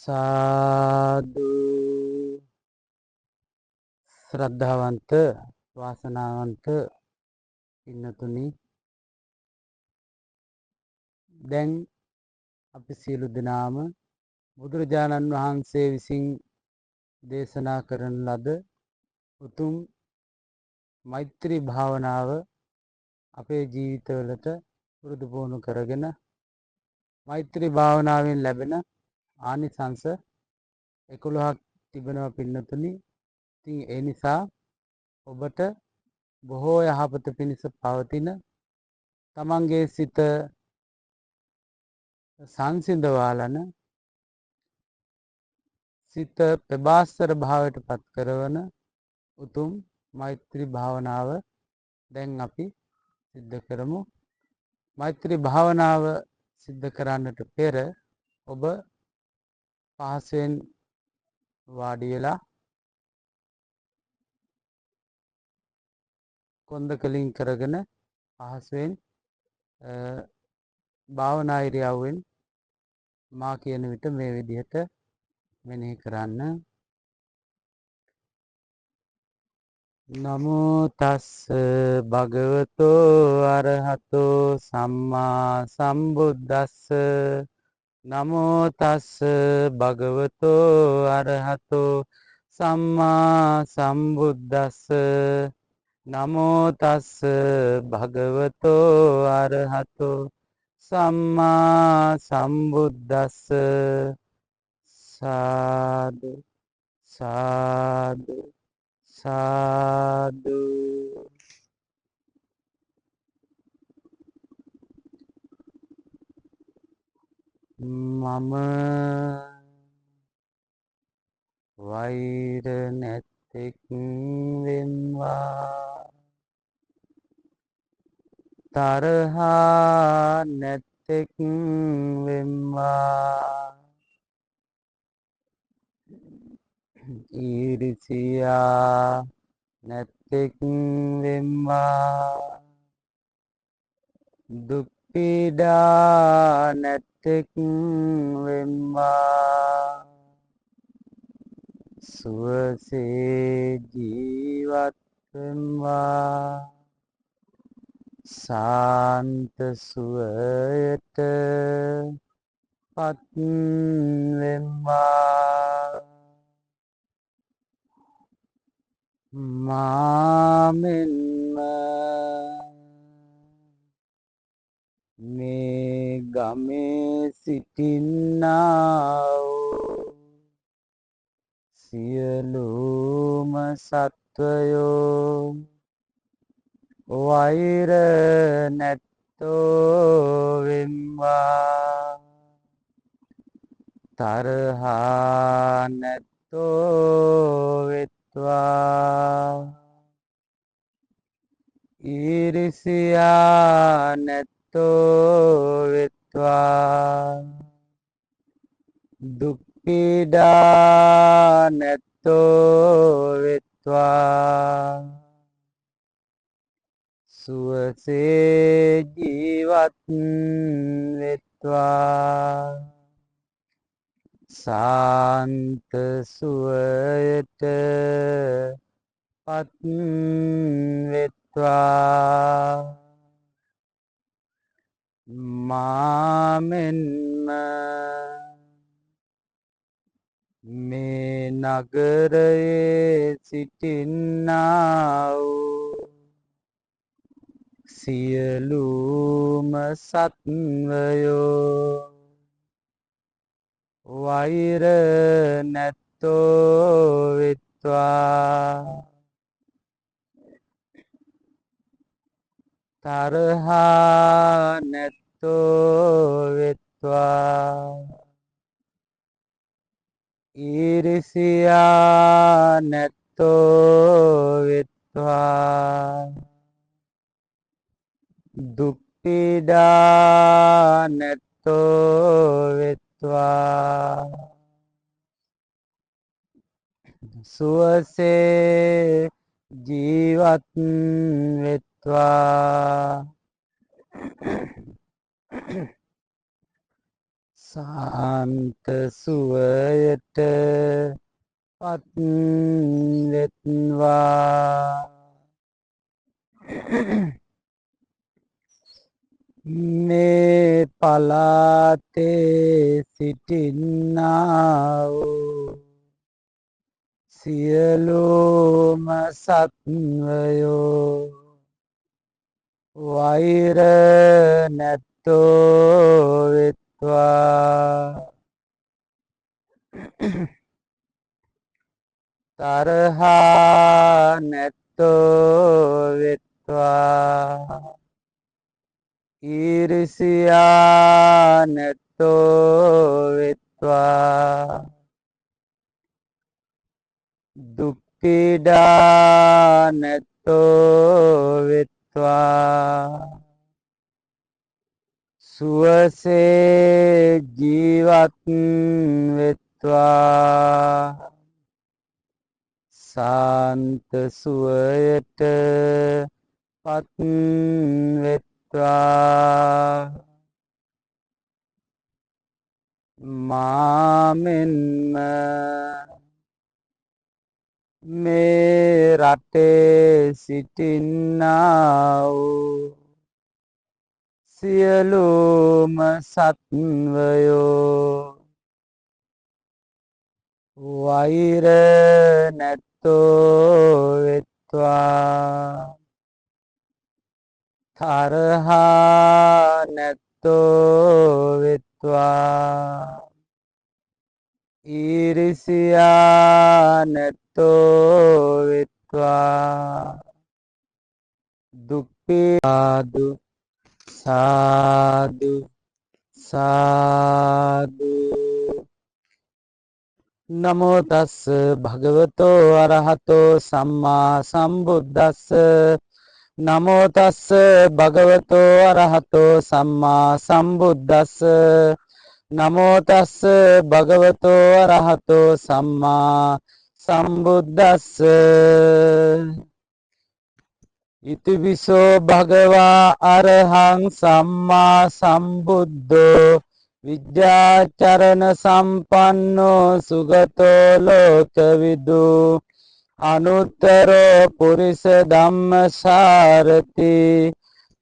සාදු ශ්‍රද්ධාවන්ත වාසනාවන්ත පින්නතුනි දැන් අපි සියලු දෙනාම බුදුරජාණන් වහන්සේ විසින් දේශනා කරන ලද උතුම් මෛත්‍රී භාවනාව අපේ ජීවිතවලට පුරුදු පුහුණු කරගෙන මෛත්‍රී භාවනාවෙන් ලැබෙන ආනිසංස 11ක් තිබෙනවා පින්නතුනි. ඉතින් ඒ නිසා ඔබට බොහෝ යහපත පිණිස පවතින තමන්ගේ සිත සංසිඳවාලන සිත ප්‍රබාස්තර භාවයට පත් කරවන උතුම් මෛත්‍රී භාවනාව දැන් අපි සිද්ධ කරමු. මෛත්‍රී භාවනාව සිද්ධ කරන්නට පෙර ඔබ පහසෙන් වාඩි වෙලා කොන්ද කලින් කරගෙන පහසෙන් භාවනා ඉරියව්වෙන් මා කියන විට මේ විදිහට මෙනෙහි කරන්න. නමෝ තස්ස භගවතෝ අරහතෝ සම්මා සම්බුද්දස්ස. නමෝ තස්ස භගවතෝ අරහතෝ සම්මා සම්බුද්දස්ස. නමෝ තස්ස භගවතෝ අරහතෝ සම්මා සම්බුද්දස්ස. සාදු සාදු සාදු. මම වෛර නැත්තෙක් වෙම්වා තරහා නැත්තෙක් වෙම්වා ඊරිසියා නැත්තෙක් වෙම්වා දුක් පීඩා නැත්තෙක් වෙම්වා සුවසේ ජීවත් වෙම්වා සාන්ත සුවයට පත් වෙම්වා මාමෙන්ම මේ ගමේ සිටින්නා වූ සියලුම සත්වයෝ වෛර නැත්තෝ වෙම්වා තරහා නැත්තෝ වෙත්වා ඊරිසියා නැත්තෝ වෙත්වා දුක් පීඩා නැත්තෝ වෙත්වා සුවසේ ජීවත් වෙත්වා සාන්ත සුවයට පත් වෙත්වා මාමෙන්ම මේ නගරයේ සිටින්නා වූ සියලුම සත්වයෝ වෛර නැත්තෝ වෙත්වා තරහා නැත්තෝ වෙත්වා ඊරිසියා නැත්තෝ වෙත්වා දුක් පීඩා නැත්තෝ වෙත්වා සුවසේ ජීවත් වෙත්වා සාන්ත සුවයට පත් වෙත්වා. මේ පලාතේ සිටින්නා වූ සියලුම සත්වයෝ වෛර නැත්තෝ වෙත්වා. තරහා නැත්තෝ වෙත්වා. ඊර්ෂියා නැත්තෝ වෙත්වා. දුක් පීඩා නැත්තෝ වෙත්වා. සුවසේ ජීවත් වෙත්වා. සාන්ත සුවයට පත් වෙත්වා. මාමෙන්ම මේ රටේ සිටින්නා වූ සියලුම සත්වයෝ වෛර නැත්තෝ වෙත්වා. තරහා නැත්තෝ වෙත්වා. ඊර්ෂියා නැත්තෝ වෙත්වා. දුක් පීඩා සාදු සාදු. නමෝ තස්ස භගවතෝ අරහතෝ සම්මා සම්බුද්දස්ස. නමෝ තස්ස භගවතෝ අරහතෝ සම්මා සම්බුද්දස්ස. නමෝ තස්ස භගවතෝ අරහතෝ සම්මා සම්බුද්දස්ස. ඉතිවිසෝ භගවා අරහං සම්මා සම්බුද්ධෝ විද්‍යාචරණ සම්පන්නෝ සුගතෝ ලෝකවිදු අනුත්තරෝ පුරිස ධම්මසාරති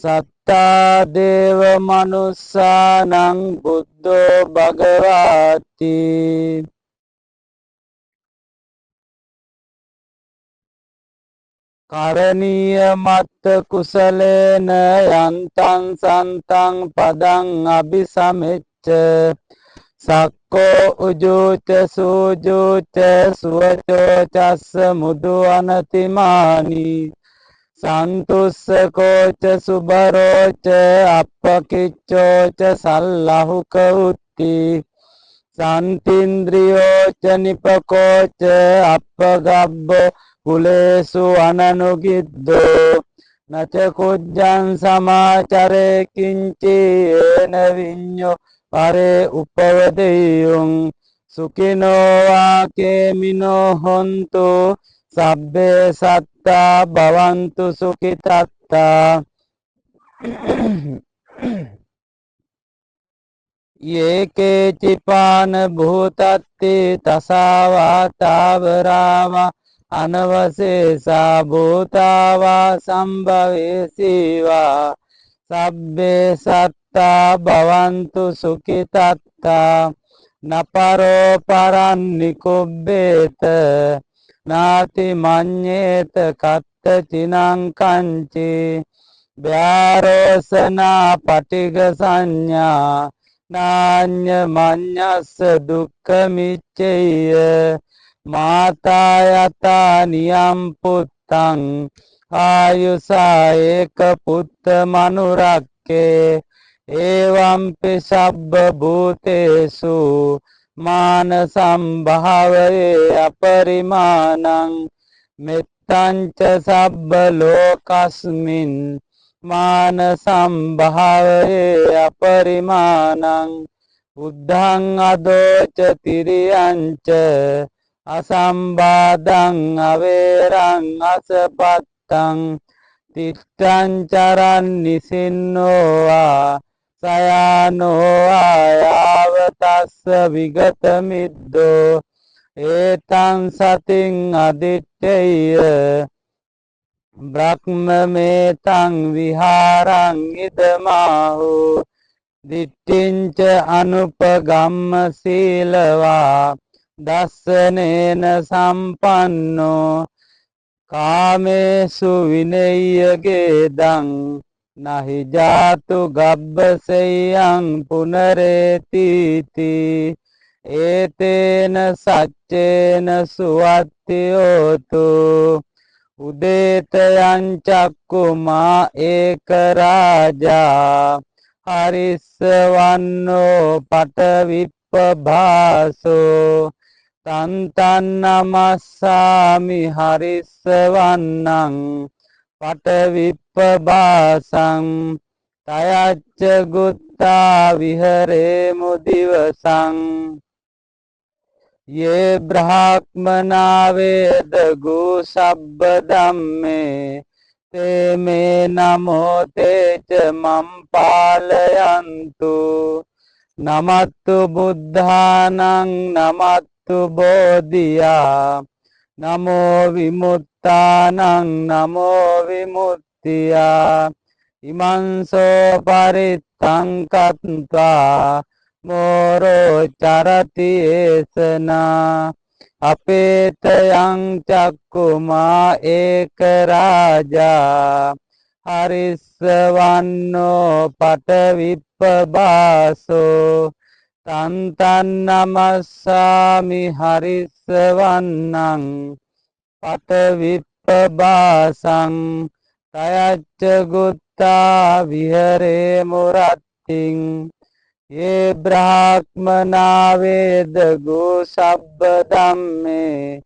සත්තා දේව මනුස්සානං බුද්ධෝ භගවාති. කරණීය මත්ත කුසලේන යන්තං සන්තං පදං අபிසමෙච්ච සක්කෝ උජුච සූජුච සුවචෝ චස්ස මුදු අනතිමානි සන්තුස්සකෝච සුබරෝච අප්පකිච්චෝච සල්ලහුක උත්ති සන්තින්ද්‍රියෝච නිපකෝච අප්පගබ්බෝ කුලේසු අනනුගිද්දෝ නච කුජ්ජං සමාචරේ කිංචි ඒන විඤ්ඤෝ පරේ උපවදෙය්‍යං සුඛිනෝ වාකේමිනෝ හොන්තු සබ්බේ සත්තා භවන්තු සුඛිතත්තා. යේකේ චිපාන භූතත්ති තසාවා තාවරාවා අනවශේෂා භූතාවා සම්භවේසීවා සබ්බේ සත්තා භවන්තු සුඛිතත්තා. නපරෝ පරන් නිකුබ්බේත නාති මඤ්ඤේත කත්ත චිනං කංචි ව්‍යාරෝසනා පටිග සංඥා නාඤ්ඤ මඤ්ඤස්ස දුක්ඛ මිච්ඡේය මාතා යතා නියම් පුත්තං ආයුසා ඒක පුත්ත මනුරක්කේ එවම්පි සබ්බ භූතේසු මාන සම්භාවයේ අපරිමාණං මෙත්තං ච සබ්බ ලෝකස්මින් මාන සම්භාවයේ අපරිමාණං බුද්ධං අදෝච තිරියංච අසම්බාධං අවේරං අසපත්තං තිත්තං චරන් නිසින්නෝවා සයානෝ ආයාව තස්ස විගත මිද්දෝ ඒතං සතින් අදිත්තේය බ්‍රහ්මමේතං විහාරං ඉදමාහු දිට්ඨිංච අනුපගම්ම සීලවා දස්සනේන සම්පන්නෝ කාමේසු විනය්‍යගේදං නහි ජාතු ගබ්බසෙයං පුනරේතිති ඒතේන සච්චේන සුවත්තියෝතු උදේතයං චක්කුමා ඒක රාජා හරිස්සවන්නෝ පටවිප්පභාසෝ තන්තන් නමස්සාමි හරිස්සවන්නං පටවිප්පභාසං තයච්ච ගුත්තා විහරේමු දිවසං යේ බ්‍රහ්මනා වේදගු සබ්බ ධම්මේ තේ මේ නමෝ තේච මම් පාලයන්තු නමත්තු බුද්ධානං නමත්තු බෝධියා නමෝ විමුක්තානං නමෝ විමුක්තියා ඉමංසෝ පරිත්තං කତ୍වා මෝරෝ චරති ඒසනා අපේතයං චක්කුමා ඒක රාජා හරිස්සවන්නෝ පටවිප්පභාසෝ තන්තන් නමස්සාමි හරිස්සවන්නං පටවිප්පභාසං තයච්ච ගුත්තා විහරේමු රත්තිං යේ බ්‍රහ්මනා වේදගු සබ්බ ධම්මේ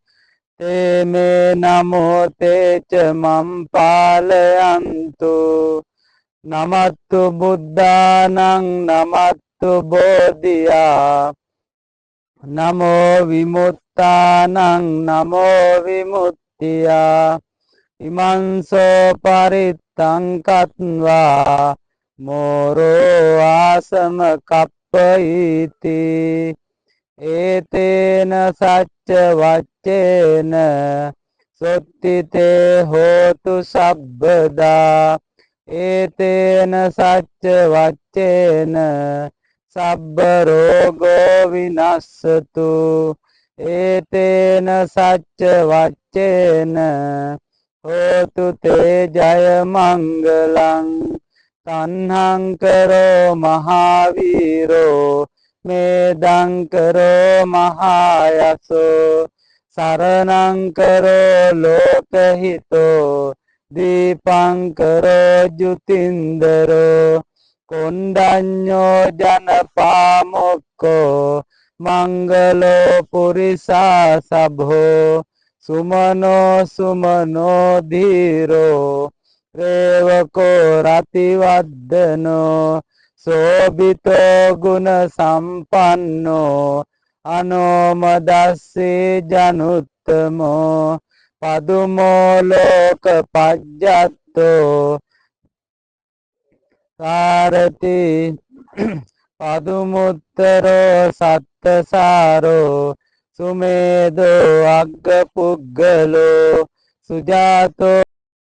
තේ මේ නමෝ තේච මම් පාලයන්තු නමත්තු බුද්ධානං නමත්තු බෝධියා නමෝ විමුක්තානං නමෝ විමුක්තියා ඉමංසෝ පරිත්තං කତ୍වා මෝරෝ ආසම කප්පයිති ඒතේන සච්ච වච්චේන සොත්තිතේ හෝතු සබ්බදා ඒතේන සච්ච වච්චේන සබ්බ රෝගෝ විනස්සතු ඒතේන සච්ච වච්චේන හෝතු තේ ජය මංගලං තණ්හංකරෝ මහාවීරෝ මේදංකරෝ මහායසෝ සරණංකරෝ ලෝකහිතෝ දීපංකරෝ ජුතින්දරෝ කොණ්ඩඤ්ඤෝ ජනපාමොක්කෝ මංගලෝ පුරිසා සභෝ සුමනෝ සුමනෝ ධීරෝ රේවකෝ රතිවද්දනෝ සෝබිතෝ ගුණ සම්පන්නෝ අනෝමදස්සේ ජනුත්තමෝ පදුමෝ ලෝක පජ්ජත්තෝ සාරති පදුමුත්තරෝ සත්තසාරෝ සුමේදෝ අග්ග පුග්ගලෝ සුජාතෝ